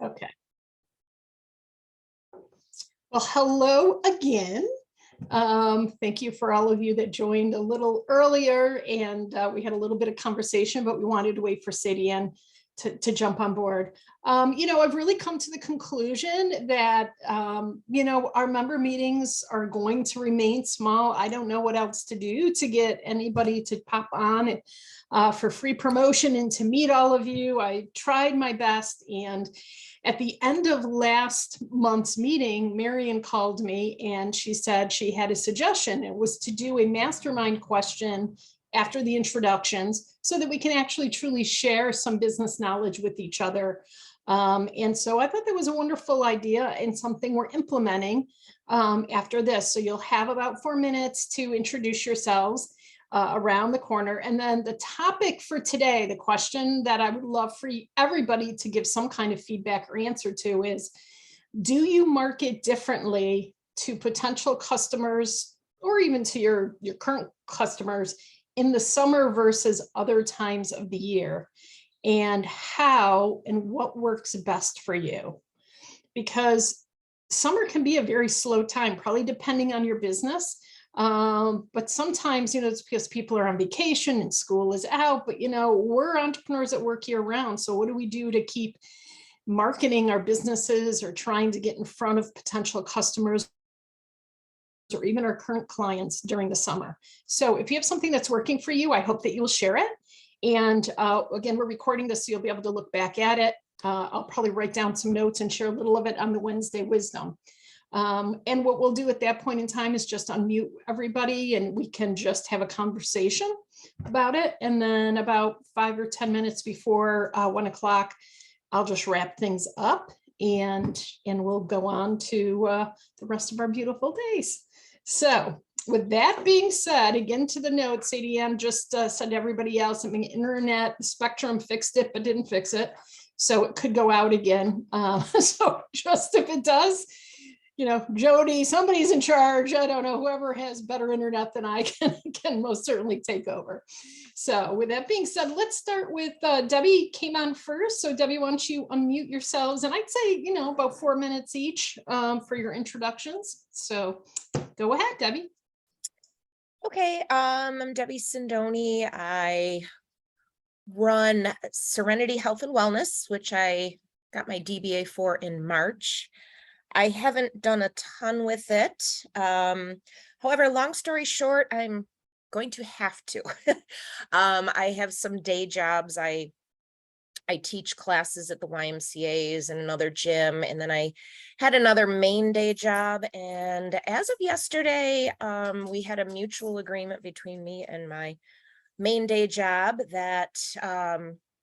Okay. Well, hello again. Thank you for all of you that joined a little earlier, and we had a little bit of conversation, but we wanted to wait for Sadie Ann to jump on board. I've really come to the conclusion that, our member meetings are going to remain small. I don't know what else to do to get anybody to pop on for free promotion and to meet all of you. I tried my best, and at the end of last month's meeting, Marion called me and she said she had a suggestion. It was to do a mastermind question after the introductions so that we can actually truly share some business knowledge with each other. And so I thought that was a wonderful idea and something we're implementing after this. So you'll have about 4 minutes to introduce yourselves around the corner. And then the topic for today, the question that I would love for everybody to give some kind of feedback or answer to is, do you market differently to potential customers or even to your current customers in the summer versus other times of the year? And how and what works best for you? Because summer can be a very slow time, probably depending on your business. But sometimes, it's because people are on vacation and school is out, but, we're entrepreneurs that work year round. So what do we do to keep marketing our businesses or trying to get in front of potential customers or even our current clients during the summer? So if you have something that's working for you, I hope that you'll share it. And again, we're recording this, so you'll be able to look back at it. I'll probably write down some notes and share a little of it on the Wednesday Wisdom. And what we'll do at that point in time is just unmute everybody and we can just have a conversation about it. And then about 5 or 10 minutes before 1 o'clock, I'll just wrap things up and we'll go on to the rest of our beautiful days. So with that being said, again, to the note, Sadie Ann just said to everybody else, I mean, internet spectrum fixed it, but didn't fix it. So it could go out again. So just if it does, Jody, somebody's in charge. I don't know, whoever has better internet than I can most certainly take over. So with that being said, let's start with Debbie came on first. So Debbie, why don't you unmute yourselves? And I'd say, about 4 minutes each for your introductions. So go ahead, Debbie. Okay, I'm Debbie Sindoni. I run Serenity Health and Wellness, which I got my DBA for in March. I haven't done a ton with it. However, long story short, I'm going to have to. I have some day jobs. I teach classes at the YMCA's and another gym, and then I had another main day job. And as of yesterday, we had a mutual agreement between me and my main day job that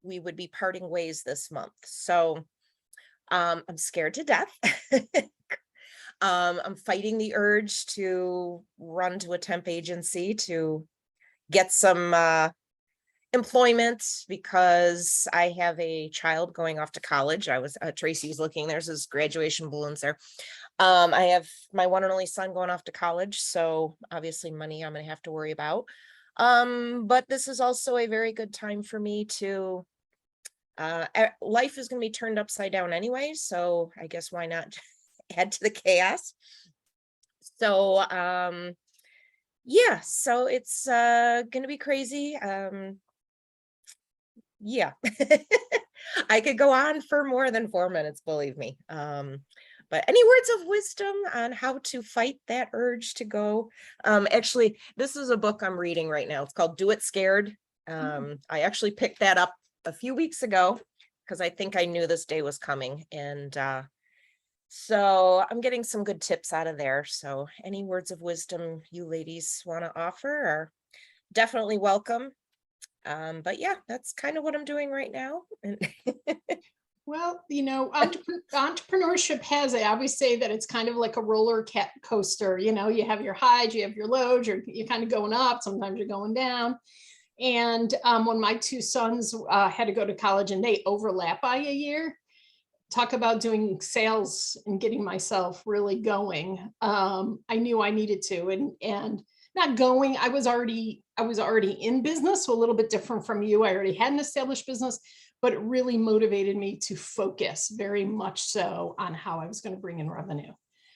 we would be parting ways this month. So I'm scared to death. I'm fighting the urge to run to a temp agency to get some employment because I have a child going off to college. Tracy's looking, there's his graduation balloons there. I have my one and only son going off to college. So obviously money I'm going to have to worry about. But this is also a very good time for me to life is going to be turned upside down anyway, so I guess why not add to the chaos. So yeah, so it's going to be crazy. Yeah. I could go on for more than 4 minutes, believe me. But any words of wisdom on how to fight that urge to go? Actually, this is a book I'm reading right now. It's called Do It Scared. I actually picked that up a few weeks ago because I think I knew this day was coming. And so I'm getting some good tips out of there. So any words of wisdom you ladies want to offer are definitely welcome. But yeah, that's kind of what I'm doing right now. Well, entrepreneurship has, I always say that it's kind of like a roller coaster. You have your highs, you have your lows, you're kind of going up, sometimes you're going down. And when my two sons had to go to college and they overlap by a year, talk about doing sales and getting myself really going. I knew I needed to, and not going, I was already in business, so a little bit different from you. I already had an established business, but it really motivated me to focus very much so on how I was going to bring in revenue.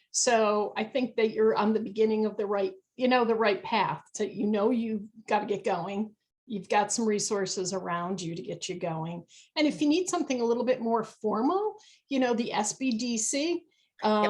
So I think that you're on the beginning of the right, the right path to, you've got to get going. You've got some resources around you to get you going. And if you need something a little bit more formal, the SBDC,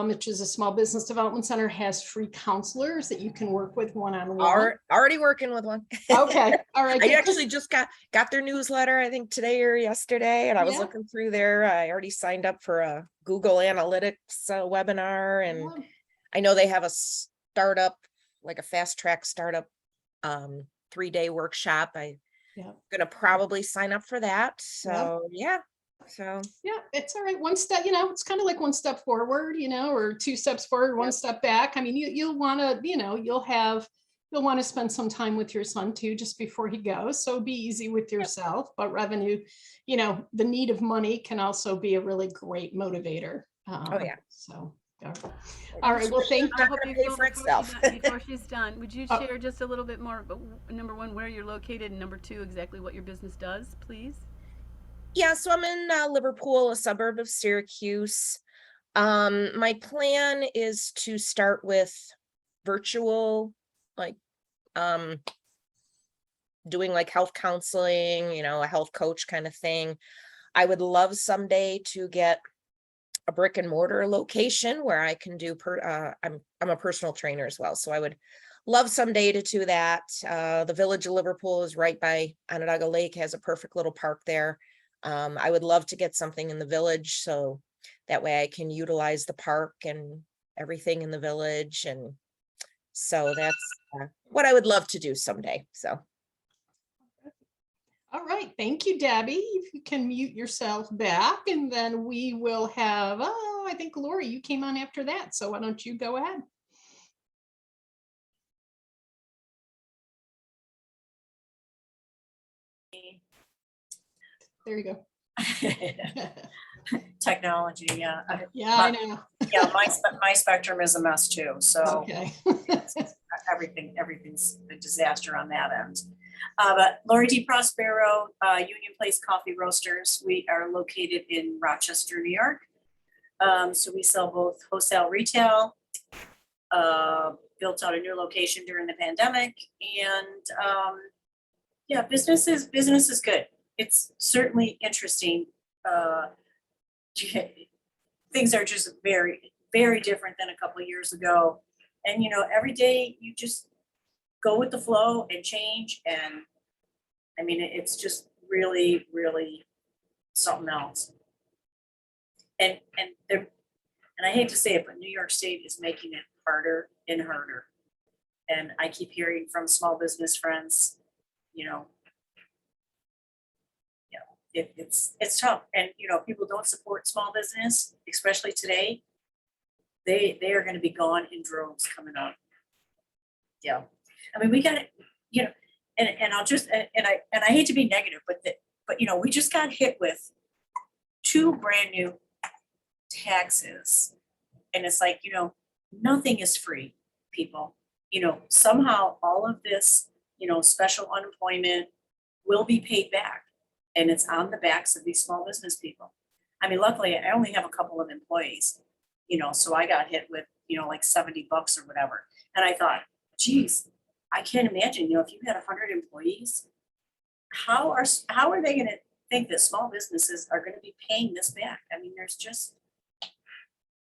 which is a small business development center, has free counselors that you can work with one-on-one. Already working with one. Okay. All right. I actually just got their newsletter, I think today or yesterday, and I was looking through there. I already signed up for a Google Analytics webinar, and I know they have a startup, like a fast track startup 3-day workshop. I'm gonna probably sign up for that. So So it's all right. One step, it's kind of like one step forward, or 2 steps forward, 1 step back. I mean, you'll want to, you'll want to spend some time with your son too, just before he goes. So be easy with yourself, but revenue, the need of money can also be a really great motivator. So. All right. Well, thank you. I hope you feel before she's done. Would you share just a little bit more about, number one, where you're located, and number two, exactly what your business does, please? Yeah, so I'm in Liverpool, a suburb of Syracuse. My plan is to start with virtual, like doing like health counseling, a health coach kind of thing. I would love someday to get a brick and mortar location where I can do I'm a personal trainer as well. So I would love someday to do that. The village of Liverpool is right by Onondaga Lake, has a perfect little park there. I would love to get something in the village, so that way I can utilize the park and everything in the village. And so that's what I would love to do someday. So. All right. Thank you, Debbie. If you can mute yourself back, and then we will have, I think Lori, you came on after that. So why don't you go ahead? There you go. Technology, I know. my spectrum is a mess too. So okay. everything's a disaster on that end. But Lori D. Prospero, Union Place Coffee Roasters. We are located in Rochester, New York. So we sell both wholesale, retail. Built out a new location during the pandemic, and business is good. It's certainly interesting. Things are just very, very different than a couple of years ago. And, every day you just go with the flow and change. And I mean, it's just really, really something else. And I hate to say it, but New York State is making it harder and harder. And I keep hearing from small business friends, it's tough. And, people don't support small business, especially today. They are going to be gone in droves coming up. Yeah. I mean, we got it, and I'll just, and I hate to be negative, but we just got hit with 2 brand new taxes. And it's like, nothing is free, people. Somehow all of this, special unemployment will be paid back. And it's on the backs of these small business people. I mean, luckily, I only have a couple of employees, so I got hit with, like $70 or whatever. And I thought, geez, I can't imagine, if you had 100 employees, how are they going to think that small businesses are going to be paying this back? I mean,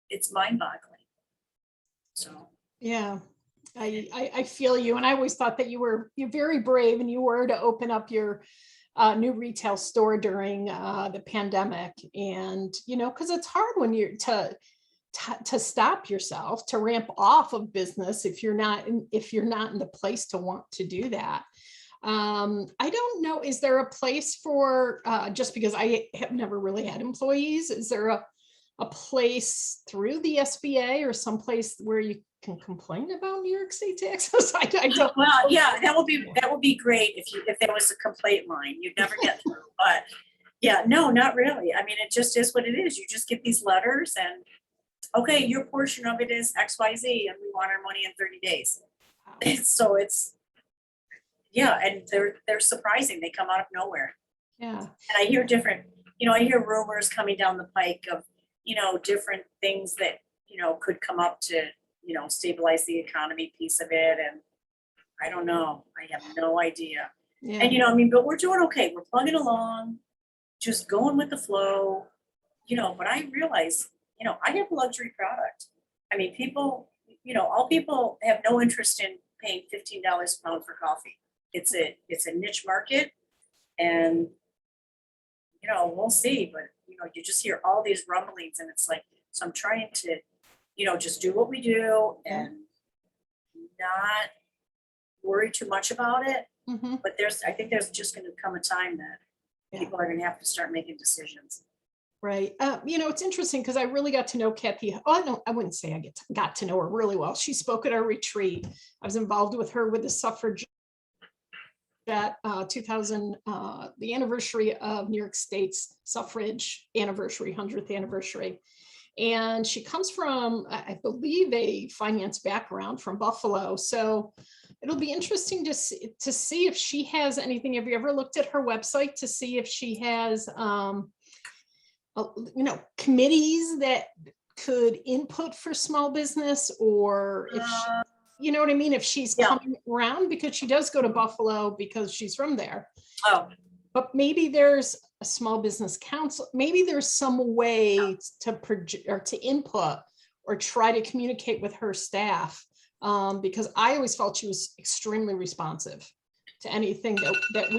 it's mind-boggling. So yeah, I feel you, and I always thought that you're very brave, and you were to open up your new retail store during the pandemic, and because it's hard when you're to stop yourself, to ramp off of business if you're not in the place to want to do that. I don't know, is there a place for just because I have never really had employees, is there a place through the SBA or someplace where you can complain about New York State taxes? I don't. Well, yeah, that would be great if there was a complaint line. You'd never get through. But yeah, no, not really. I mean, it just is what it is. You just get these letters, and okay, your portion of it is XYZ, and we want our money in 30 days. Wow. So it's and they're surprising. They come out of nowhere. Yeah, and I hear different I hear rumors coming down the pike of, different things that, could come up to, stabilize the economy piece of it. And I don't know. I have no idea. Yeah. And, but we're doing okay. We're plugging along, just going with the flow, but I realize, I have a luxury product. I mean, people, all people have no interest in paying $15 a pound for coffee. It's a niche market, and, we'll see, but, you just hear all these rumblings, and it's like, so I'm trying to, just do what we do and not worry too much about it. Mhm. But I think there's just going to come a time that people are going to have to start making decisions. Right. It's interesting because I really got to know Kathy. Oh, no, I wouldn't say I got to know her really well. She spoke at our retreat. I was involved with her with the suffrage at 2000, the anniversary of New York State's suffrage anniversary, 100th anniversary. And she comes from, I believe, a finance background from Buffalo. So it'll be interesting to see if she has anything. Have you ever looked at her website to see if she has, committees that could input for small business, or if she, you know what I mean? If she's coming around, because she does go to Buffalo because she's from there. Oh, But maybe there's a small business council, maybe there's some way to project or to input or try to communicate with her staff. Because I always felt she was extremely responsive to anything that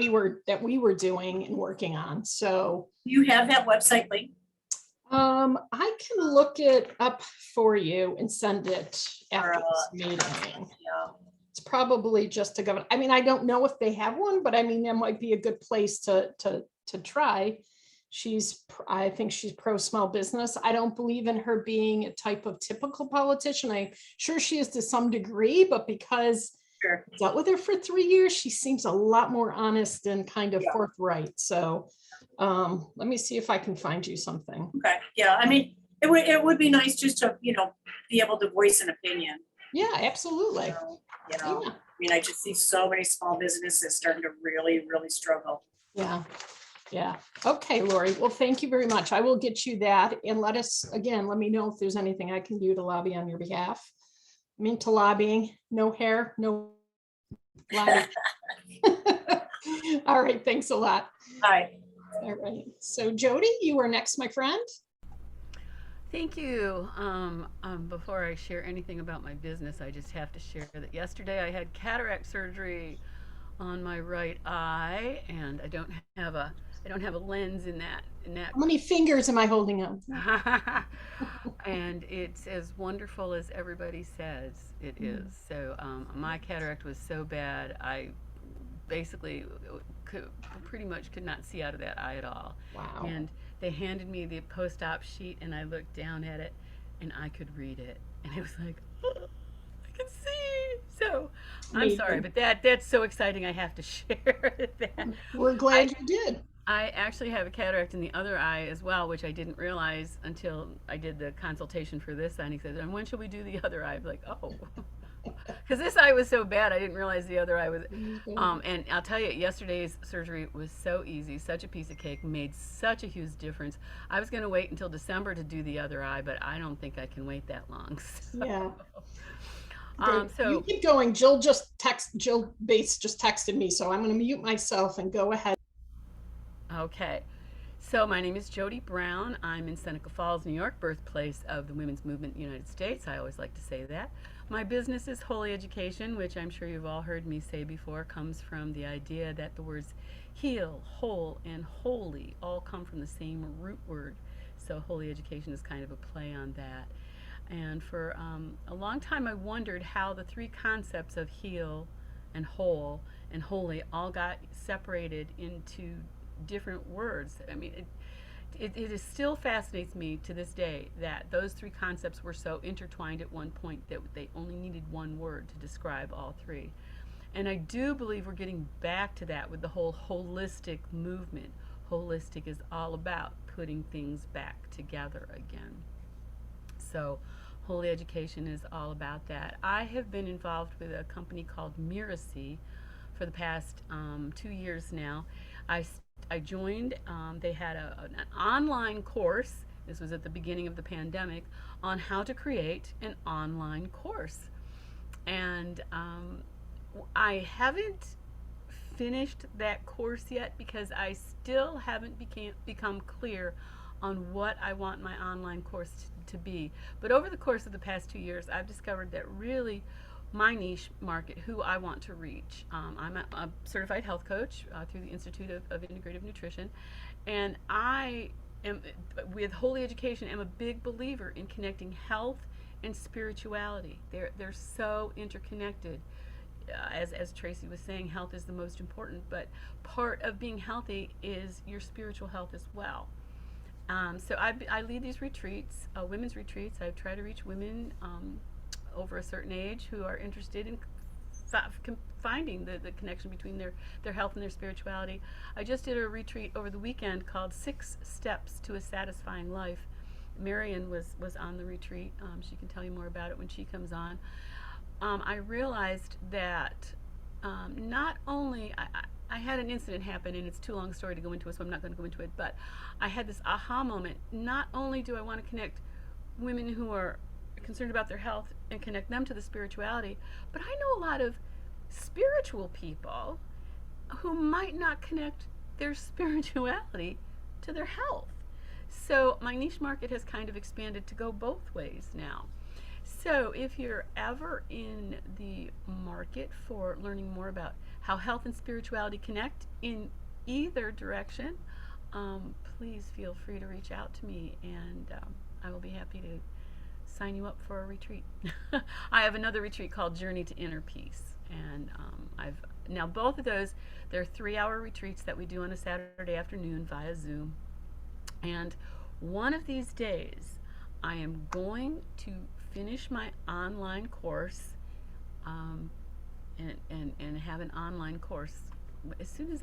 we were doing and working on. So you have that website link? I can look it up for you and send it after this meeting. Yeah. It's probably just to govern. I mean, I don't know if they have one, but I mean, that might be a good place to try. I think she's pro small business. I don't believe in her being a type of typical politician. I'm sure she is to some degree, but because Sure. I dealt with her for 3 years, she seems a lot more honest and kind of forthright. So let me see if I can find you something. Okay. Yeah. I mean, it would be nice just to, be able to voice an opinion. Yeah, absolutely. I mean, I just see so many small businesses starting to really, really struggle. Yeah. Yeah. Okay, Lori. Well, thank you very much. I will get you that, and let me know if there's anything I can do to lobby on your behalf. I'm into lobbying. No hair, no lobby. All right. Thanks a lot. All right. All right. So Jody, you are next, my friend. Thank you. Before I share anything about my business, I just have to share that yesterday I had cataract surgery on my right eye, and I don't have a lens in that. How many fingers am I holding up? And it's as wonderful as everybody says it is. So my cataract was so bad, I basically pretty much could not see out of that eye at all. Wow. And they handed me the post-op sheet, and I looked down at it, and I could read it, and it was like, oh, I can see. So I'm sorry, but that's so exciting. I have to share that. We're glad you did. I actually have a cataract in the other eye as well, which I didn't realize until I did the consultation for this eye. And he said, "And when should we do the other eye?" I'm like, oh. Because this eye was so bad, I didn't realize the other eye was. And I'll tell you, yesterday's surgery was so easy, such a piece of cake, made such a huge difference. I was going to wait until December to do the other eye, but I don't think I can wait that long. So. Yeah. So you keep going. Jill Bates just texted me, so I'm going to mute myself and go ahead. Okay. So my name is Jody Brown. I'm in Seneca Falls, New York, birthplace of the women's movement in the United States. I always like to say that. My business is Holy Education, which I'm sure you've all heard me say before, comes from the idea that the words heal, whole, and holy all come from the same root word. So Holy Education is kind of a play on that. And for a long time I wondered how the three concepts of heal and whole and holy all got separated into different words. I mean, it still fascinates me to this day that those three concepts were so intertwined at one point that they only needed one word to describe all three. And I do believe we're getting back to that with the whole holistic movement. Holistic is all about putting things back together again. So Holy Education is all about that. I have been involved with a company called Miracy for the past 2 years now. I I joined. They had an online course. This was at the beginning of the pandemic on how to create an online course, and I haven't finished that course yet because I still haven't become clear on what I want my online course to be. But over the course of the past 2 years, I've discovered that really my niche market, who I want to reach. I'm a certified health coach through the Institute of Integrative Nutrition, and I am, with Holy Education, am a big believer in connecting health and spirituality. They're so interconnected. As Tracy was saying, health is the most important, but part of being healthy is your spiritual health as well. So I lead these retreats, women's retreats. I try to reach women over a certain age who are interested in finding the connection between their health and their spirituality. I just did a retreat over the weekend called 6 Steps to a Satisfying Life. Marion was on the retreat. She can tell you more about it when she comes on. I realized that not only I had an incident happen, and it's too long a story to go into it, so I'm not going to go into it, but I had this aha moment. Not only do I want to connect women who are concerned about their health and connect them to the spirituality, but I know a lot of spiritual people who might not connect their spirituality to their health. So my niche market has kind of expanded to go both ways now. So if you're ever in the market for learning more about how health and spirituality connect in either direction, please feel free to reach out to me, and I will be happy to sign you up for a retreat. I have another retreat called Journey to Inner Peace, and now both of those, they're 3-hour retreats that we do on a Saturday afternoon via Zoom. And one of these days, I am going to finish my online course and have an online course. As soon as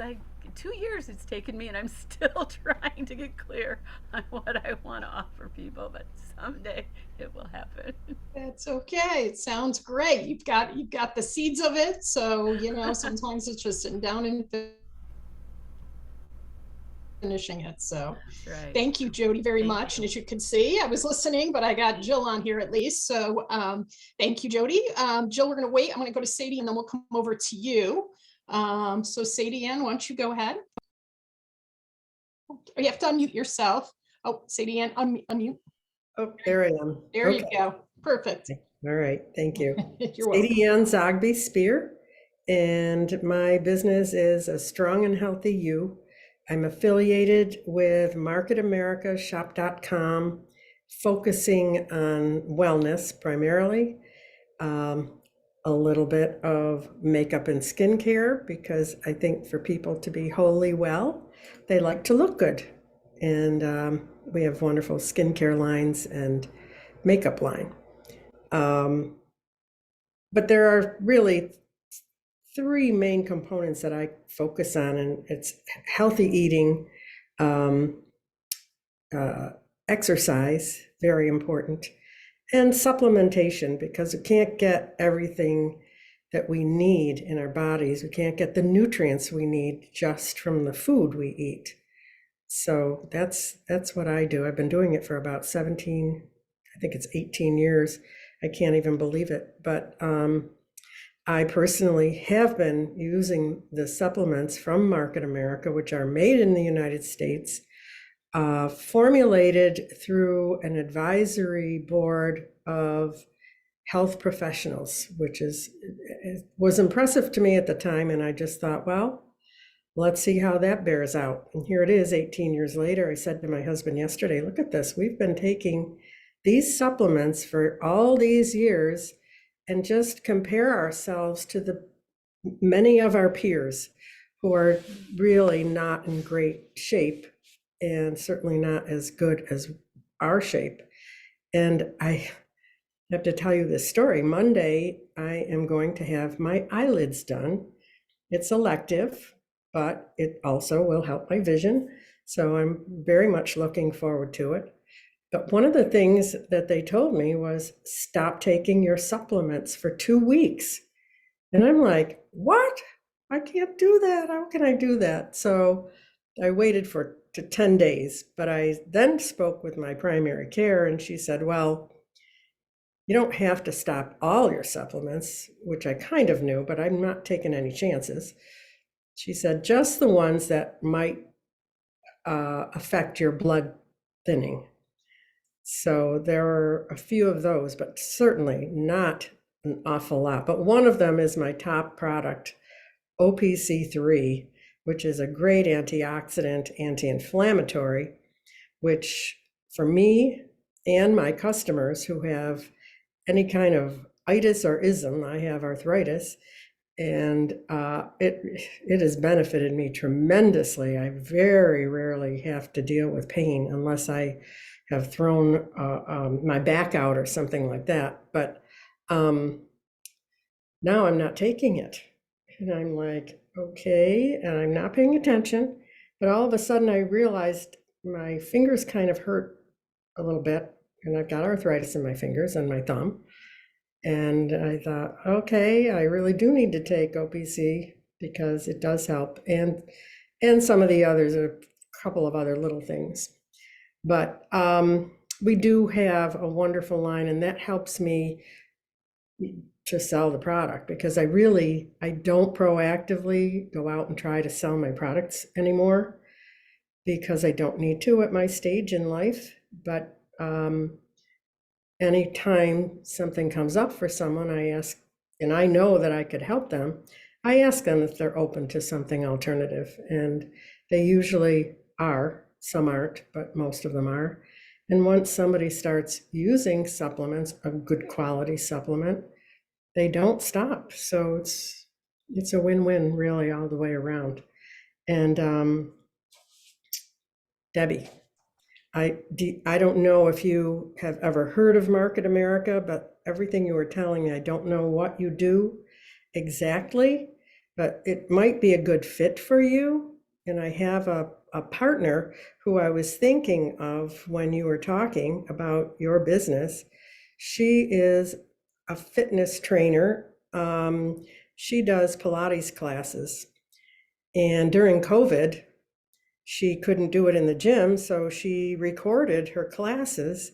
2 years it's taken me, and I'm still trying to get clear on what I want to offer people, but someday it will happen. That's okay. It sounds great. You've got the seeds of it. So, sometimes it's just sitting down and finishing it. So Right. thank you, Jody, very Thank much. you. And as you can see, I was listening, but I got Jill on here at least. So thank you, Jody. Jill, we're going to wait. I'm going to go to Sadie, and then we'll come over to you. So Sadie Ann, why don't you go ahead? Oh, you have to unmute yourself. Oh, Sadie Ann, unmute. Oh, there I am. There Okay. you go. Perfect. All right. Thank you. You're welcome. Sadie Ann Zogby Spear, and my business is A Strong and Healthy You. I'm affiliated with marketamerica.shop.com, focusing on wellness primarily, a little bit of makeup and skincare, because I think for people to be wholly well, they like to look good. And we have wonderful skincare lines and makeup line. But there are really 3 main components that I focus on, and it's healthy eating, exercise, very important, and supplementation, because we can't get everything that we need in our bodies. We can't get the nutrients we need just from the food we eat. So that's what I do. I've been doing it for about 17, I think it's 18 years. I can't even believe it. But I personally have been using the supplements from Market America, which are made in the United States, formulated through an advisory board of health professionals, which was impressive to me at the time. And I just thought, well, let's see how that bears out. And here it is 18 years later. I said to my husband yesterday, look at this. We've been taking these supplements for all these years, and just compare ourselves to the many of our peers who are really not in great shape, and certainly not as good as our shape. And I have to tell you this story. Monday, I am going to have my eyelids done. It's elective, but it also will help my vision. So I'm very much looking forward to it. But one of the things that they told me was, stop taking your supplements for 2 weeks. And I'm like, what? I can't do that. How can I do that? So I waited to 10 days, but I then spoke with my primary care and she said, well, you don't have to stop all your supplements, which I kind of knew, but I'm not taking any chances. She said, just the ones that might affect your blood thinning. So there are a few of those, but certainly not an awful lot. But one of them is my top product, OPC3, which is a great antioxidant, anti-inflammatory, which for me and my customers who have any kind of itis or ism, I have arthritis, and it has benefited me tremendously. I very rarely have to deal with pain unless I have thrown my back out or something like that. But now I'm not taking it. And I'm like, okay, and I'm not paying attention. But all of a sudden I realized my fingers kind of hurt a little bit, and I've got arthritis in my fingers and my thumb. And I thought, okay, I really do need to take OPC because it does help. And some of the others are a couple of other little things. But we do have a wonderful line, and that helps me to sell the product because I don't proactively go out and try to sell my products anymore because I don't need to at my stage in life. But anytime something comes up for someone, I ask, and I know that I could help them, I ask them if they're open to something alternative. And they usually are. Some aren't, but most of them are. And once somebody starts using supplements, a good quality supplement, they don't stop. So it's a win-win really all the way around. And Debbie, I don't know if you have ever heard of Market America, but everything you were telling me, I don't know what you do exactly, but it might be a good fit for you. And I have a partner who I was thinking of when you were talking about your business. She is a fitness trainer. She does Pilates classes. And during COVID, she couldn't do it in the gym, so she recorded her classes,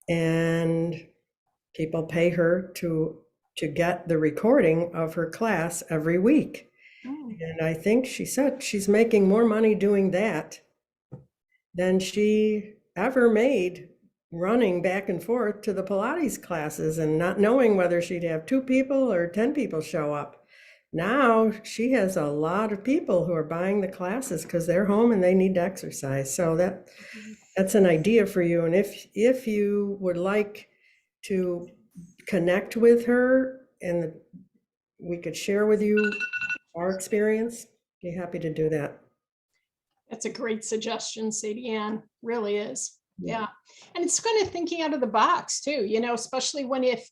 and people pay her to get the recording of her class every week. And I think she said she's making more money doing that than she ever made running back and forth to the Pilates classes and not knowing whether she'd have 2 people or 10 people show up. Now she has a lot of people who are buying the classes because they're home and they need to exercise. So that's an idea for you. And if you would like to connect with her and we could share with you our experience, be happy to do that. That's a great suggestion, Sadie Ann, really is. Yeah. Yeah. And it's kind of thinking out of the box too, especially when if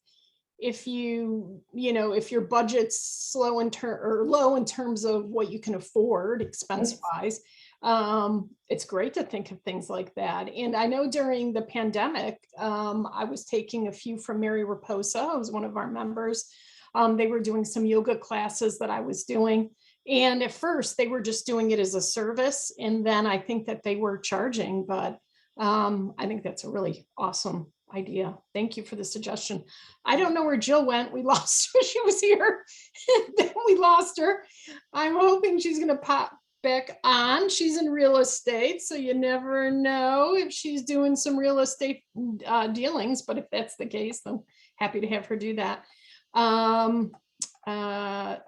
your budget's low in terms of what you can afford expense wise, it's great to think of things like that. And I know during the pandemic, I was taking a few from Mary Raposa, who's one of our members. They were doing some yoga classes that I was doing. And at first they were just doing it as a service. And then I think that they were charging, but I think that's a really awesome idea. Thank you for the suggestion. I don't know where Jill went. We lost her. She was here. Then we lost her. I'm hoping she's going to pop back on. She's in real estate, so you never know if she's doing some real estate dealings. But if that's the case, then happy to have her do that.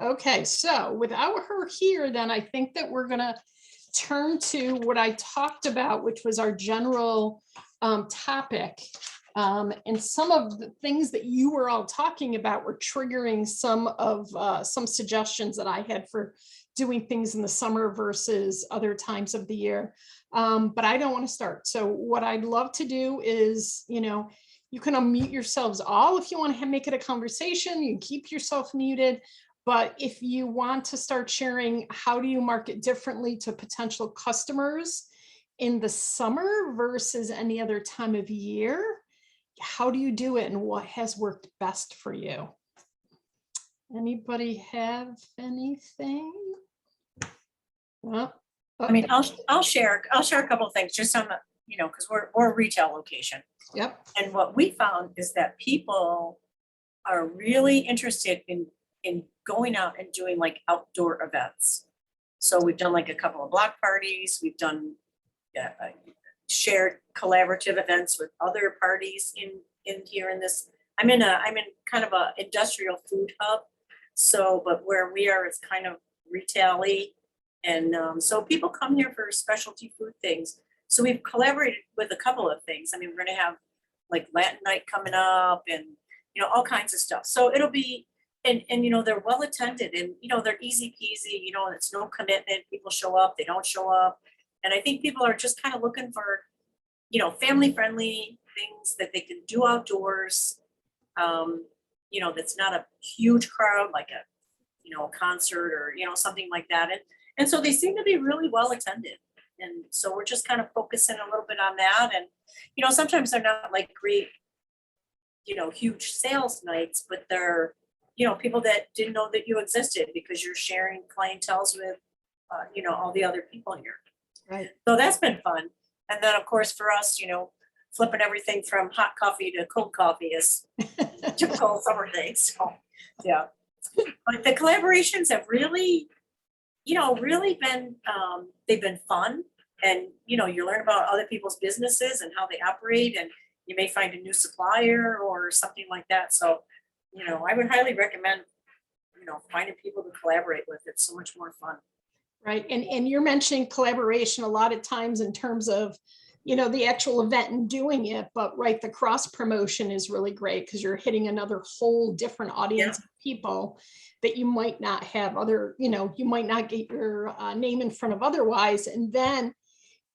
Okay, so without her here, then I think that we're going to turn to what I talked about, which was our general topic. And some of the things that you were all talking about were triggering some suggestions that I had for doing things in the summer versus other times of the year. But I don't want to start. So what I'd love to do is, you can unmute yourselves all if you want to make it a conversation. You can keep yourself muted. But if you want to start sharing, how do you market differently to potential customers in the summer versus any other time of year? How do you do it and what has worked best for you? Anybody have anything? Well, I mean, I'll share a couple of things just on the, because we're a retail location. Yep. And what we found is that people are really interested in going out and doing like outdoor events. So we've done like a couple of block parties. We've done shared collaborative events with other parties in here in this. I'm in kind of a industrial food hub. So, but where we are, it's kind of retail-y. And so people come here for specialty food things. So we've collaborated with a couple of things. I mean, we're gonna have like Latin night coming up and, all kinds of stuff. So it'll be, and they're well attended and, they're easy peasy, it's no commitment. People show up, they don't show up. And I think people are just kind of looking for, family friendly things that they can do outdoors. That's not a huge crowd, like a concert or, something like that. And so they seem to be really well attended. And so we're just kind of focusing a little bit on that. And, sometimes they're not like great, huge sales nights, but they're, people that didn't know that you existed because you're sharing clienteles with, all the other people here. Right. So that's been fun. And then of course for us, flipping everything from hot coffee to cold coffee is typical summer things. So, yeah. But the collaborations have really, really been, they've been fun. And, you learn about other people's businesses and how they operate, and you may find a new supplier or something like that. So, I would highly recommend, finding people to collaborate with. It's so much more fun. Right. And you're mentioning collaboration a lot of times in terms of, the actual event and doing it, but right, the cross promotion is really great because you're hitting another whole different audience of people that you might not have other, you might not get your name in front of otherwise. And then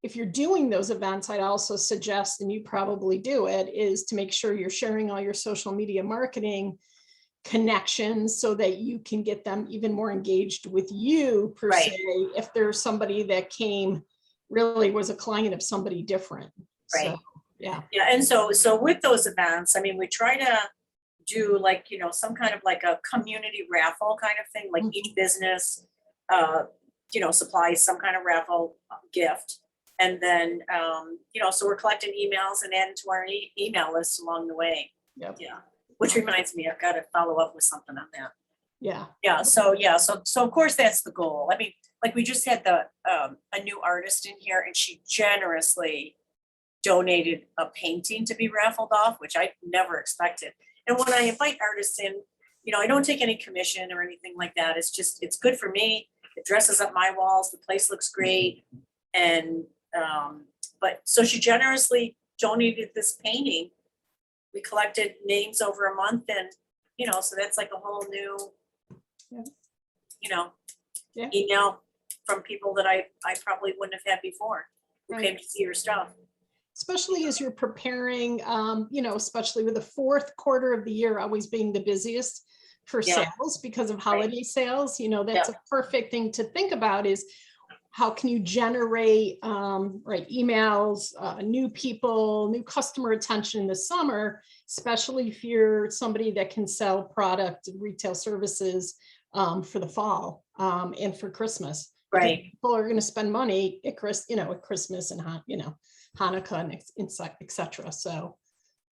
if you're doing those events, I'd also suggest, and you probably do it, is to make sure you're sharing all your social media marketing connections so that you can get them even more engaged with you per Right. se, if there's somebody that came really was a client of somebody different. Right. So, yeah. Yeah. And so with those events, I mean, we try to do like, some kind of like a community raffle kind of thing, like each business, supplies some kind of raffle gift. And then, so we're collecting emails and adding to our email list along the way. Yep. Yeah. Which reminds me, I've got to follow up with something on that. Yeah. Yeah. So of course that's the goal. I mean, like we just had a new artist in here and she generously donated a painting to be raffled off, which I never expected. And when I invite artists in, I don't take any commission or anything like that. It's good for me. It dresses up my walls. The place looks great. And, but so she generously donated this painting. We collected names over a month and, so that's like a whole new, email from people that I probably wouldn't have had before who Right. came to see your stuff. Especially as you're preparing, especially with the fourth quarter of the year always being the busiest for sales because of holiday sales, that's a perfect thing to think about is how can you generate emails, new people, new customer attention in the summer, especially if you're somebody that can sell product, retail services for the fall and for Christmas. Right. Because people are going to spend money at Christmas and Hanukkah and et cetera. So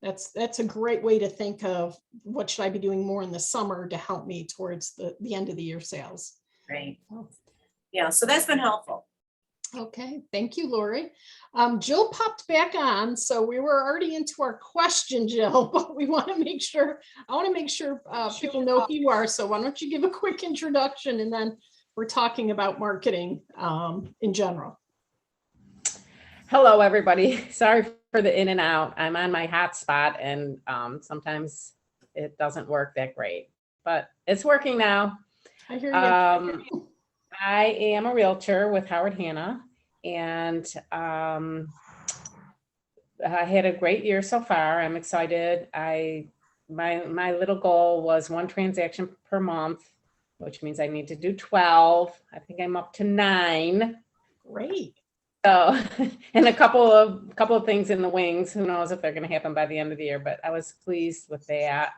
that's a great way to think of what should I be doing more in the summer to help me towards the end of the year sales. Right. Oh. Yeah. So that's been helpful. Okay. Thank you, Lori. Jill popped back on. So we were already into our question, Jill, but I want to make sure people know who you are. So why don't you give a quick introduction and then we're talking about marketing in general. Hello, everybody. Sorry for the in and out. I'm on my hotspot and sometimes it doesn't work that great, but it's working now. I hear you. I am a realtor with Howard Hanna and I had a great year so far. I'm excited. My little goal was 1 transaction per month, which means I need to do 12. I think I'm up to 9. Great. So, and a couple of things in the wings. Who knows if they're going to happen by the end of the year? But I was pleased with that.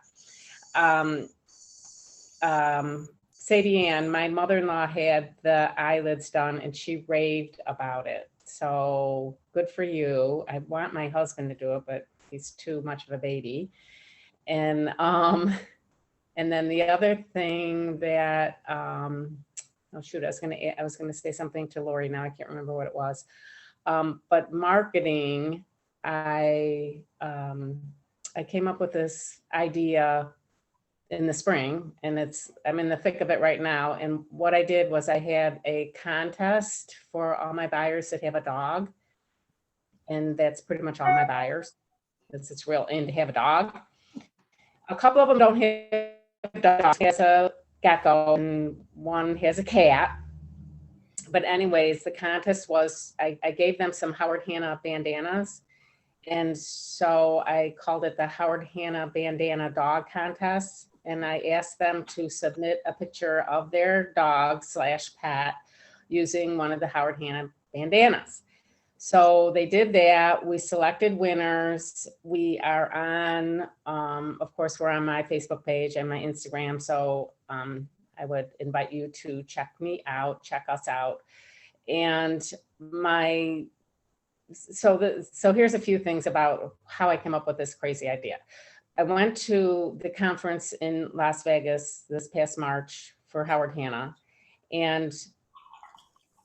Sadie Ann, my mother-in-law had the eyelids done and she raved about it. So good for you. I want my husband to do it, but he's too much of a baby. And then the other thing that, oh shoot, I was gonna say something to Lori. Now I can't remember what it was. But marketing, I came up with this idea in the spring, and I'm in the thick of it right now. And what I did was I had a contest for all my buyers that have a dog. And that's pretty much all my buyers. It's real in to have a dog. A couple of them don't have dogs. One has a gecko and one has a cat. But anyways, the contest was, I gave them some Howard Hanna bandanas. And so I called it the Howard Hanna Bandana Dog Contest. And I asked them to submit a picture of their dog / pet using one of the Howard Hanna bandanas. So they did that. We selected winners. We are on, of course, we're on my Facebook page and my Instagram. So I would invite you to check me out, check us out. And so here's a few things about how I came up with this crazy idea. I went to the conference in Las Vegas this past March for Howard Hanna, and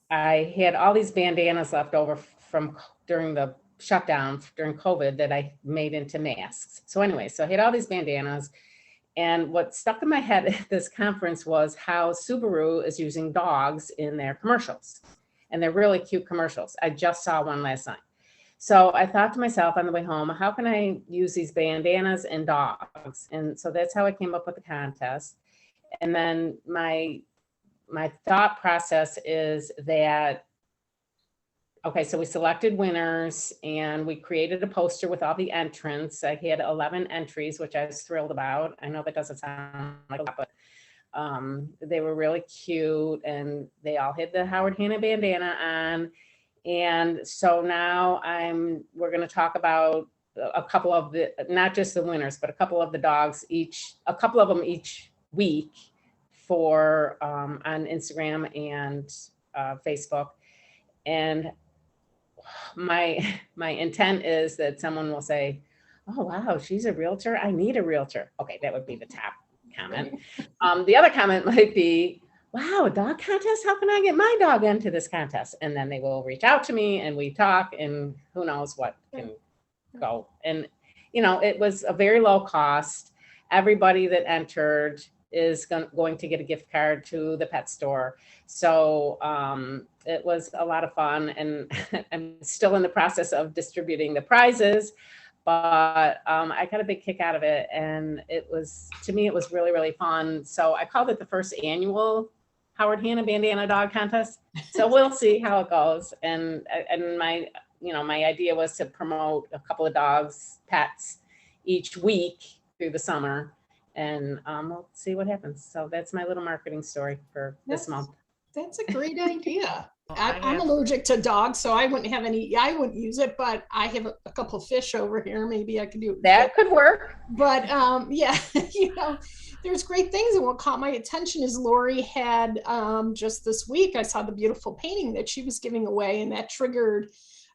I had all these bandanas left over from during the shutdown during COVID that I made into masks. So anyway, so I had all these bandanas, and what stuck in my head at this conference was how Subaru is using dogs in their commercials, and they're really cute commercials. I just saw one last night. So I thought to myself on the way home, how can I use these bandanas and dogs? And so that's how I came up with the contest. And then my thought process is that, okay, so we selected winners and we created a poster with all the entrants. I had 11 entries, which I was thrilled about. I know that doesn't sound like a lot, but they were really cute and they all had the Howard Hanna bandana on. And so now we're going to talk about a couple of not just the winners, but a couple of the dogs a couple of them each week for on Instagram and Facebook. And my intent is that someone will say, oh, wow, she's a realtor. I need a realtor. Okay, that would be the top comment. The other comment might be, wow, a dog contest? How can I get my dog into this contest? And then they will reach out to me and we talk and who knows what can go. And, it was a very low cost. Everybody that entered is going to get a gift card to the pet store. So it was a lot of fun, and I'm still in the process of distributing the prizes, but I got a big kick out of it. And to me, it was really, really fun. So I called it the first annual Howard Hanna Bandana Dog Contest. So we'll see how it goes. And my idea was to promote a couple of dogs, pets each week through the summer. And we'll see what happens. So that's my little marketing story for this month. That's a great idea. Well, I'm allergic to dogs, so I wouldn't use it, but I have a couple of fish over here. Maybe I could do it. That could work. But yeah, there's great things. And what caught my attention is Lori had just this week, I saw the beautiful painting that she was giving away, and that triggered,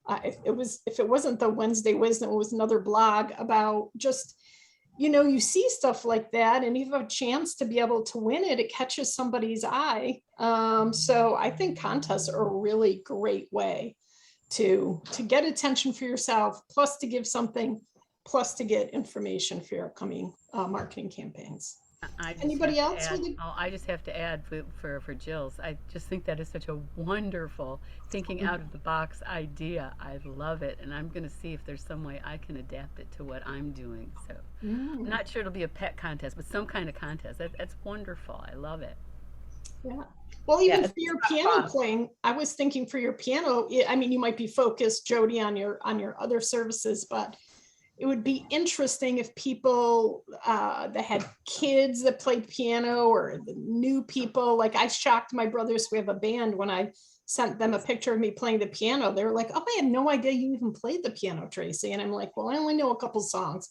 if it wasn't the Wednesday Wisdom, it was another blog about just, you see stuff like that and you have a chance to be able to win it. It catches somebody's eye. So I think contests are a really great way to get attention for yourself, plus to give something, plus to get information for your upcoming marketing campaigns. Anybody else? I just have to add for Jill's. I just think that is such a wonderful thinking out of the box idea. I love it. And I'm going to see if there's some way I can adapt it to what I'm doing. So I'm not sure it'll be a pet contest, but some kind of contest. That's wonderful. I love it. Yeah. Well, even for your piano playing, I was thinking for your piano, I mean, you might be focused, Jody, on your other services, but it would be interesting if people that had kids that played piano, or the new people, like I shocked my brothers, we have a band, when I sent them a picture of me playing the piano, they were like, oh, I had no idea you even played the piano, Tracy. And I'm like, well, I only know a couple songs.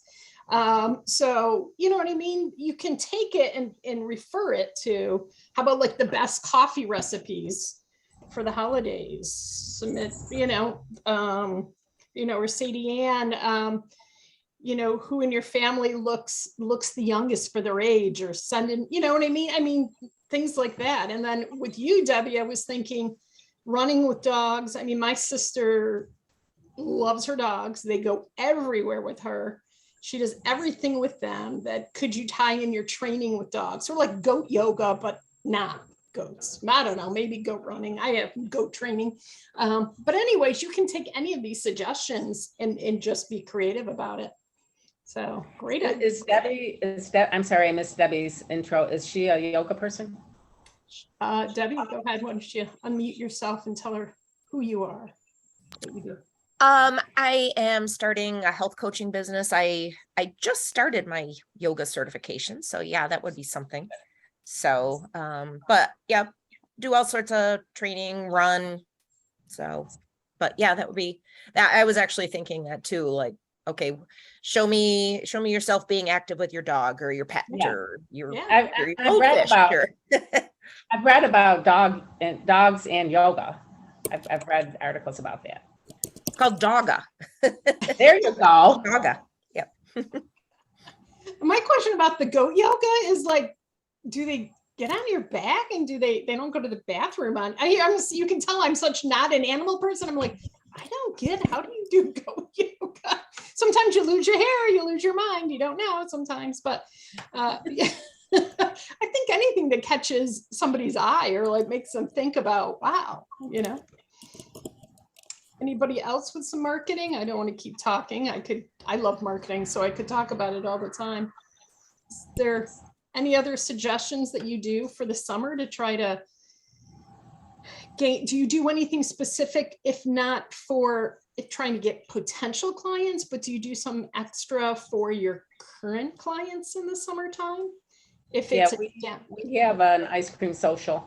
So, you know what I mean? You can take it and refer it to, how about like the best coffee recipes for the holidays? Submit, or Sadie Ann, who in your family looks the youngest for their age, or send in, you know what I mean? I mean, things like that. And then with you, Debbie, I was thinking running with dogs. I mean, my sister loves her dogs. They go everywhere with her. She does everything with them. That could you tie in your training with dogs, sort of like goat yoga, but not goats. I don't know, maybe goat running. I have goat training. But anyways, you can take any of these suggestions and just be creative about it. So great. I'm sorry, I missed Debbie's intro. Is she a yoga person? Debbie, go ahead. Why don't you unmute yourself and tell her who you are, what you do. I am starting a health coaching business. I just started my yoga certification. So yeah, that would be something. So, but yeah, do all sorts of training, run. So, but yeah, that would be that. I was actually thinking that too, like, okay, show me yourself being active with your dog or your pet or your, Yeah. I've read about, I've read about dogs and yoga. I've read articles about that. It's called Dogga. There you go. Dogga. Yep. My question about the goat yoga is like, do they get on your back and they don't go to the bathroom on? You can tell I'm such not an animal person. I'm like, I don't get how do you do goat yoga? Sometimes you lose your hair, you lose your mind, you don't know sometimes, but yeah. I think anything that catches somebody's eye or like makes them think about, wow, Anybody else with some marketing? I don't want to keep talking. I love marketing, so I could talk about it all the time. Is there any other suggestions that you do for the summer to try to gain? Do you do anything specific, if not for trying to get potential clients, but do you do some extra for your current clients in the summertime? If it's we have an ice cream social.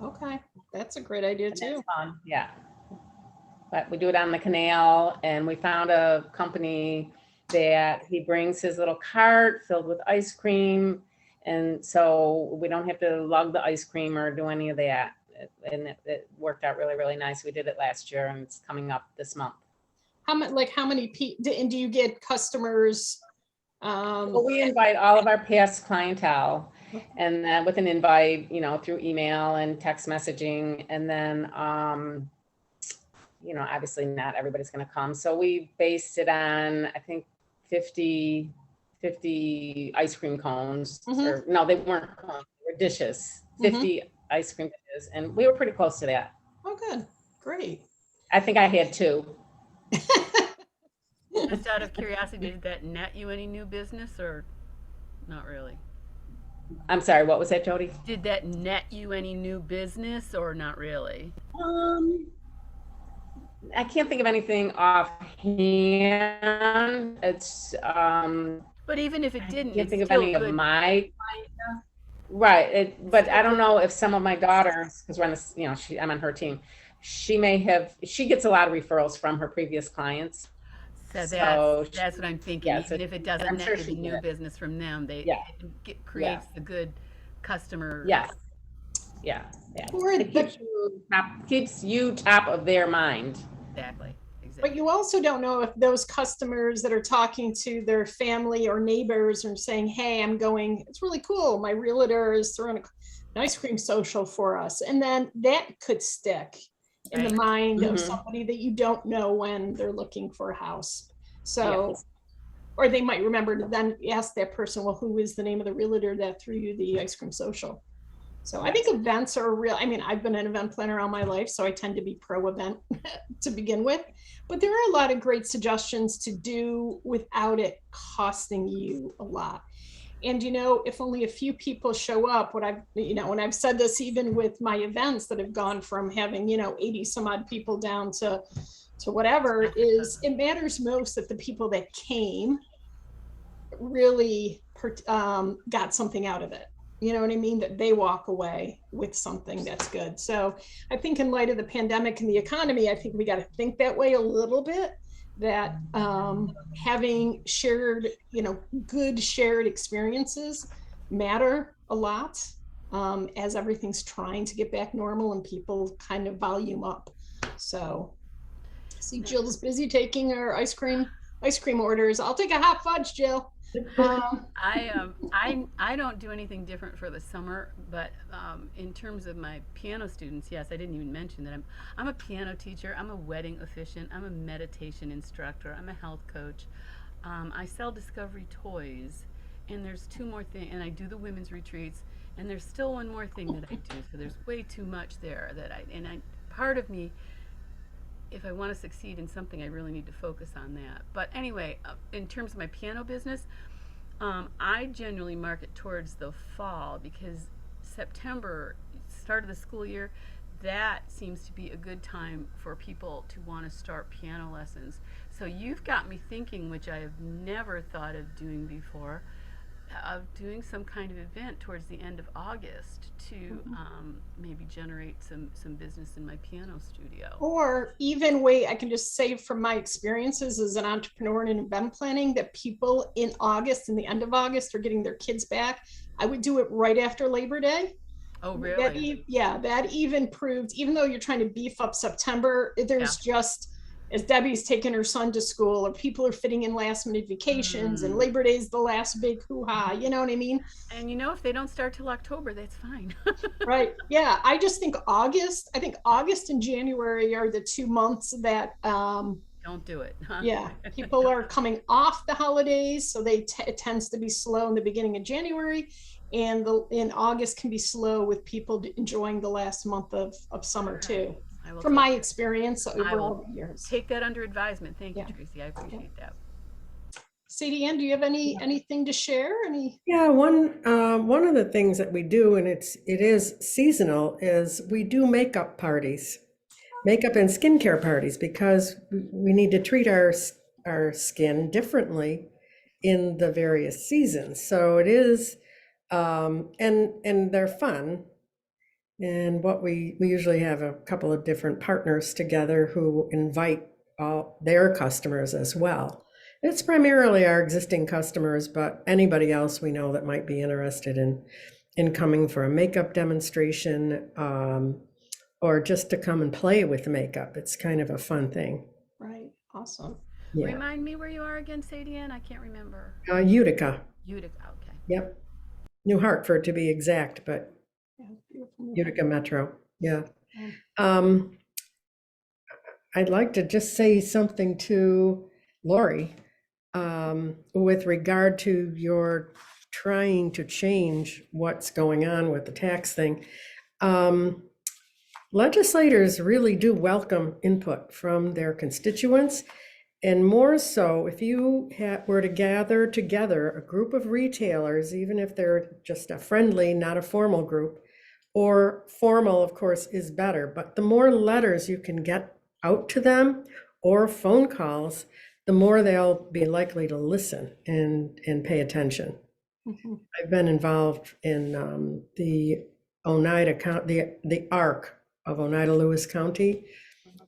Okay, that's a great idea too. Fun. Yeah. But we do it on the canal, and we found a company that he brings his little cart filled with ice cream. And so we don't have to lug the ice cream or do any of that. And it worked out really, really nice. We did it last year, and it's coming up this month. How many people, and do you get customers? Well, we invite all of our past clientele, and then with an invite, through email and text messaging. And then, obviously not everybody's going to come. So we based it on, I think, 50 ice cream cones. Or no, they weren't cones, they were dishes, 50 ice cream dishes. And we were pretty close to that. Oh, good. Great. I think I had 2. Just out of curiosity, did that net you any new business or not really? I'm sorry, what was that, Jody? Did that net you any new business or not really? I can't think of anything offhand. It's but even if it didn't, I can't think of still any good. of my right. But I don't know if some of my daughters, because we're on this, I'm on her team. She gets a lot of referrals from her previous clients. So that's what I'm thinking. Yeah, even if it doesn't net the new business from them, it creates a good customer. Yeah. It keeps you top of their mind. Exactly. But you also don't know if those customers that are talking to their family or neighbors are saying, hey, it's really cool. My realtor is throwing an ice cream social for us. And then that could stick in the mind of somebody that you don't know when they're looking for a house. So, or they might remember to then ask that person, well, who is the name of the realtor that threw you the ice cream social? So I think events are real. I mean, I've been an event planner all my life, so I tend to be pro event to begin with, but there are a lot of great suggestions to do without it costing you a lot. And, if only a few people show up, and I've said this even with my events that have gone from having, 80 some odd people down to whatever, is it matters most that the people that came really got something out of it. You know what I mean? That they walk away with something that's good. So I think in light of the pandemic and the economy, I think we got to think that way a little bit, that having shared, good shared experiences matter a lot, as everything's trying to get back normal and people kind of volume up. So see Jill's busy taking our ice cream orders. I'll take a hot fudge, Jill. I don't do anything different for the summer, but in terms of my piano students, yes, I didn't even mention that I'm a piano teacher, I'm a wedding officiant, I'm a meditation instructor, I'm a health coach. I sell discovery toys, and there's two more things, and I do the women's retreats, and there's still one more thing that I do. So there's way too much there that part of me, if I want to succeed in something, I really need to focus on that. But anyway, in terms of my piano business, I generally market towards the fall, because September, start of the school year, that seems to be a good time for people to want to start piano lessons. So you've got me thinking, which I have never thought of doing before, of doing some kind of event towards the end of August to maybe generate some business in my piano studio. Or even wait, I can just say from my experiences as an entrepreneur and in event planning, that people in August and the end of August are getting their kids back. I would do it right after Labor Day. Oh, really? That even proved, even though you're trying to beef up September, there's just, as Debbie's taking her son to school, or people are fitting in last minute vacations, and Labor Day is the last big hoo-ha, you know what I mean? And if they don't start till October, that's fine. Right. Yeah. I just think August and January are the 2 months that, don't do it. Huh? yeah, people are coming off the holidays, so it tends to be slow in the beginning of January, and in August can be slow with people enjoying the last month of summer too. From my experience over all the years. Take that under advisement. Thank you, Tracy. I appreciate that. Sadie Ann, do you have anything to share? Yeah, one of the things that we do, and it is seasonal, is we do makeup parties, makeup and skincare parties, because we need to treat our skin differently in the various seasons. So it is, and they're fun. And what we usually have a couple of different partners together who invite all their customers as well. It's primarily our existing customers, but anybody else we know that might be interested in coming for a makeup demonstration, or just to come and play with makeup. It's kind of a fun thing. Right. Awesome. Yeah. Remind me where you are again, Sadie Ann? I can't remember. Utica. Utica. Okay. Yep. New Hartford to be exact, but Utica Metro. Yeah. I'd like to just say something to Lori with regard to your trying to change what's going on with the tax thing. Legislators really do welcome input from their constituents, and more so if you were to gather together a group of retailers, even if they're just a friendly, not a formal group, or formal, of course, is better, but the more letters you can get out to them or phone calls, the more they'll be likely to listen and pay attention. I've been involved in the Oneida County, the ARC of Oneida Lewis County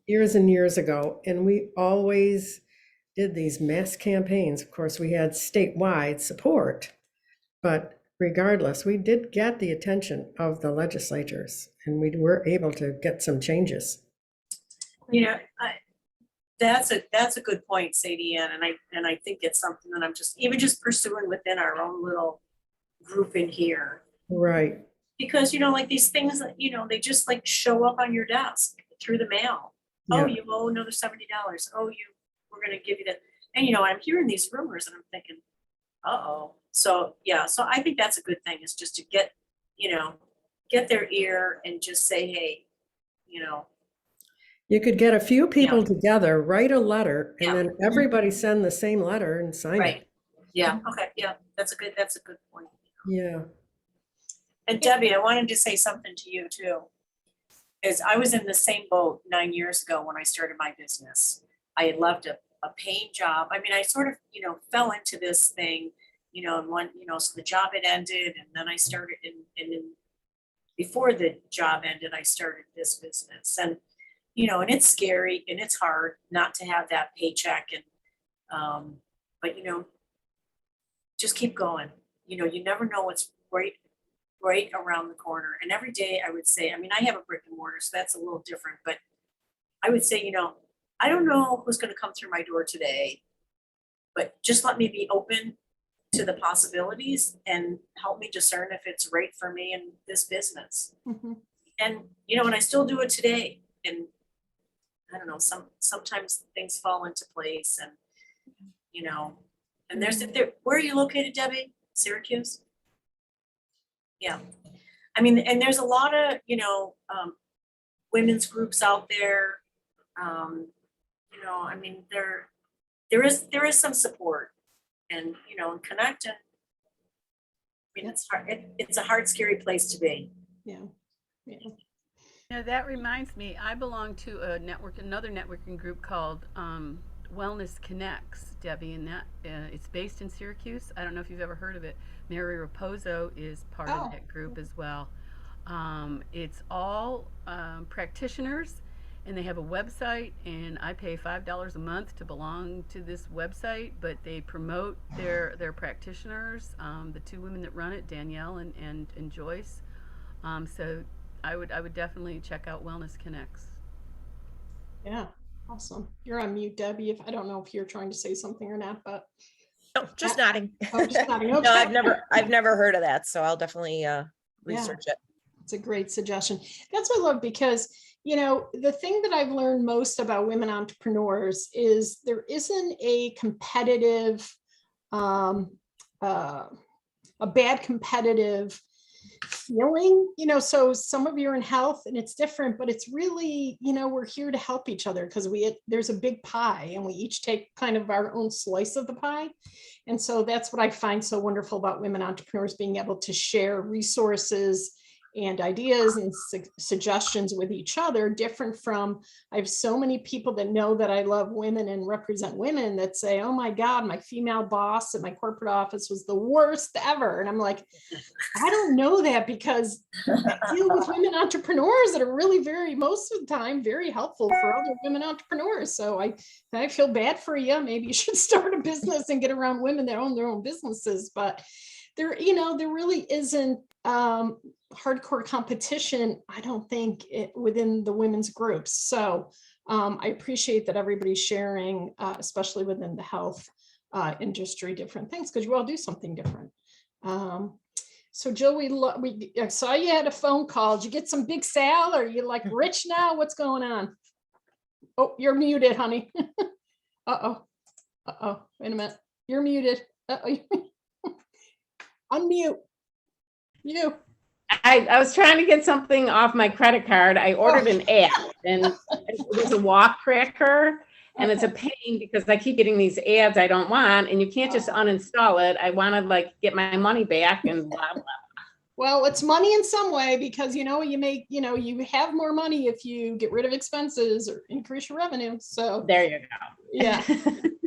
years and years ago, and we always did these mass campaigns. Of course, we had statewide support, but regardless, we did get the attention of the legislators, and we were able to get some changes. That's a good point, Sadie Ann, and I think it's something that I'm just pursuing within our own little group in here. Right. Because like these things that they just like show up on your desk through the mail. Yeah. Oh, you owe another $70. Oh, we're gonna give you that. And I'm hearing these rumors and I'm thinking, uh-oh. So I think that's a good thing, is just to get their ear and just say, hey, You could get a few people together, write a letter, and then everybody send the same letter and sign it. Yeah. Okay. Yeah. That's a good point. Yeah. And Debbie, I wanted to say something to you too, because I was in the same boat 9 years ago when I started my business. I had left a paying job. I mean, I sort of, fell into this thing, and one, so the job had ended, and then I started and then before the job ended, I started this business. And, and it's scary and it's hard not to have that paycheck but just keep going. You never know what's right around the corner. And every day I would say, I mean, I have a brick and mortar, so that's a little different, but I would say, I don't know who's going to come through my door today, but just let me be open to the possibilities and help me discern if it's right for me in this business. Mhm. And, and I still do it today. And I don't know, sometimes things fall into place and, and where are you located, Debbie? Syracuse? Yeah. I mean, and there's a lot of, women's groups out there. I mean, there is some support and, and connect. And I mean, it's hard. It's a hard, scary place to be. Yeah. Yeah. Now that reminds me, I belong to another networking group called Wellness Connects, Debbie, and that it's based in Syracuse. I don't know if you've ever heard of it. Mary Raposo is part of that group as well. It's all practitioners, and they have a website, and I pay $5 a month to belong to this website, but they promote their practitioners, the two women that run it, Danielle and Joyce. So I would definitely check out Wellness Connects. Yeah. Awesome. You're on mute, Debbie. I don't know if you're trying to say something or not, but No, just nodding. Oh, just nodding. No, Okay. I've never heard of that, so I'll definitely research it. it's a great suggestion. That's what I love because, the thing that I've learned most about women entrepreneurs is there isn't a competitive, a bad competitive feeling, so some of you are in health and it's different, but it's really, we're here to help each other because there's a big pie and we each take kind of our own slice of the pie. And so that's what I find so wonderful about women entrepreneurs, being able to share resources and ideas and suggestions with each other, different from, I have so many people that know that I love women and represent women that say, oh my God, my female boss at my corporate office was the worst ever. And I'm like, I don't know that because I deal with women entrepreneurs that are really most of the time, very helpful for other women entrepreneurs. So I feel bad for you. Maybe you should start a business and get around women that own their own businesses. But there really isn't hardcore competition, I don't think, within the women's groups. So I appreciate that everybody's sharing, especially within the health industry, different things, because you all do something different. So Jill, I saw you had a phone call. Did you get some big sale? Are you like rich now? What's going on? Oh, you're muted, honey. Uh-oh. Wait a minute. You're muted. Uh-oh. Unmute. You. I was trying to get something off my credit card. I ordered an app and it was a walk tracker, and it's a pain because I keep getting these ads I don't want, and you can't just uninstall it. I want to get my money back and blah, blah. Well, it's money in some way because, you have more money if you get rid of expenses or increase your revenue. So There you go. Yeah.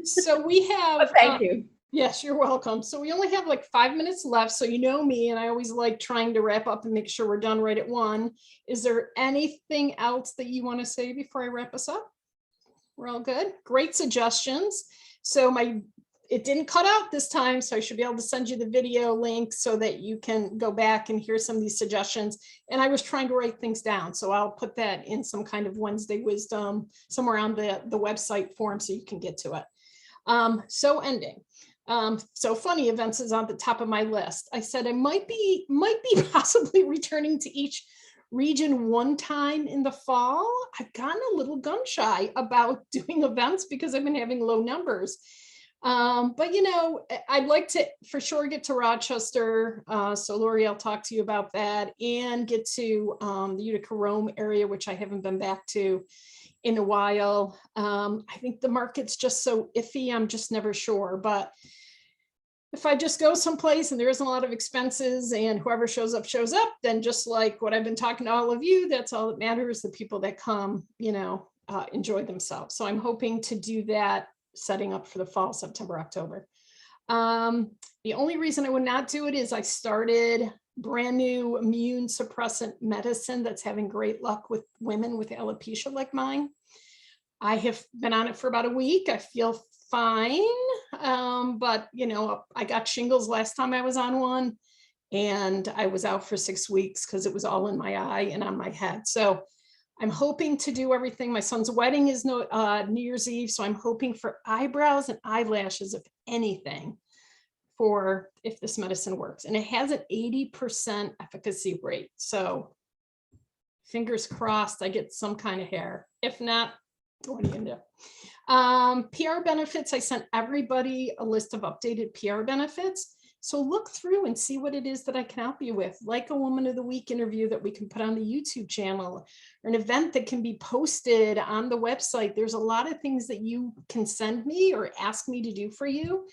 So we have, Thank you. Yes, you're welcome. So we only have like 5 minutes left. So you know me, and I always like trying to wrap up and make sure we're done right at 1. Is there anything else that you want to say before I wrap us up? We're all good. Great suggestions. So it didn't cut out this time, so I should be able to send you the video link so that you can go back and hear some of these suggestions. And I was trying to write things down, so I'll put that in some kind of Wednesday wisdom somewhere on the website form so you can get to it. So ending. So funny events is on the top of my list. I said I might be possibly returning to each region one time in the fall. I've gotten a little gun shy about doing events because I've been having low numbers. But I'd like to for sure get to Rochester. So Lori, I'll talk to you about that, and get to the Utica Rome area, which I haven't been back to in a while. I think the market's just so iffy. I'm just never sure, but if I just go someplace and there isn't a lot of expenses and whoever shows up, then just like what I've been talking to all of you, that's all that matters. The people that come, enjoy themselves. So I'm hoping to do that, setting up for the fall, September, October. The only reason I would not do it is I started brand new immune suppressant medicine that's having great luck with women with alopecia like mine. I have been on it for about a week. I feel fine. But you know, I got shingles last time I was on one, and I was out for 6 weeks because it was all in my eye and on my head. So I'm hoping to do everything. My son's wedding is New Year's Eve. So I'm hoping for eyebrows and eyelashes, if anything, for if this medicine works. And it has an 80% efficacy rate. So fingers crossed I get some kind of hair. If not, what are you gonna do? PR benefits, I sent everybody a list of updated PR benefits. So look through and see what it is that I can help you with, like a Woman of the Week interview that we can put on the YouTube channel, or an event that can be posted on the website. There's a lot of things that you can send me or ask me to do for you.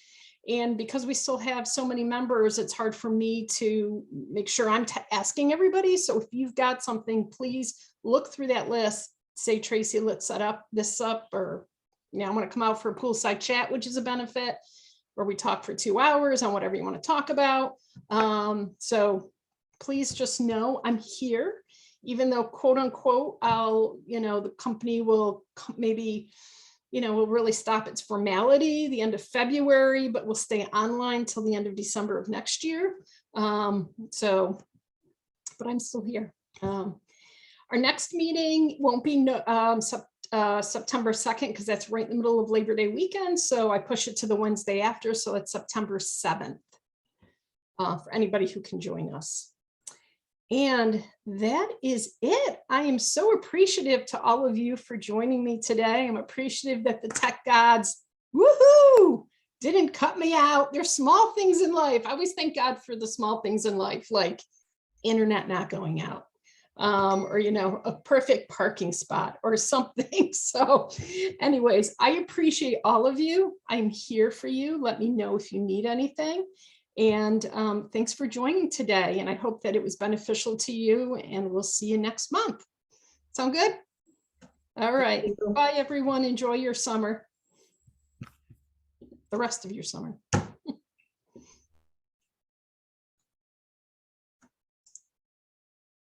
And because we still have so many members, it's hard for me to make sure I'm asking everybody. So if you've got something, please look through that list, say, Tracy, let's set up this up, or, you know, I want to come out for a poolside chat, which is a benefit, where we talk for 2 hours on whatever you want to talk about. So please just know I'm here, even though, quote unquote, the company will maybe, will really stop its formality the end of February, but we'll stay online till the end of December of next year. But I'm still here. Our next meeting won't be September 2nd, because that's right in the middle of Labor Day weekend. So I push it to the Wednesday after. So it's September 7th for anybody who can join us. And that is it. I am so appreciative to all of you for joining me today. I'm appreciative that the tech gods, woohoo, didn't cut me out. There's small things in life. I always thank God for the small things in life, like internet not going out. Or, a perfect parking spot or something. So anyways, I appreciate all of you. I'm here for you. Let me know if you need anything. And thanks for joining today. And I hope that it was beneficial to you, and we'll see you next month. Sound good? All right. Bye, everyone. Enjoy your summer. The rest of your summer.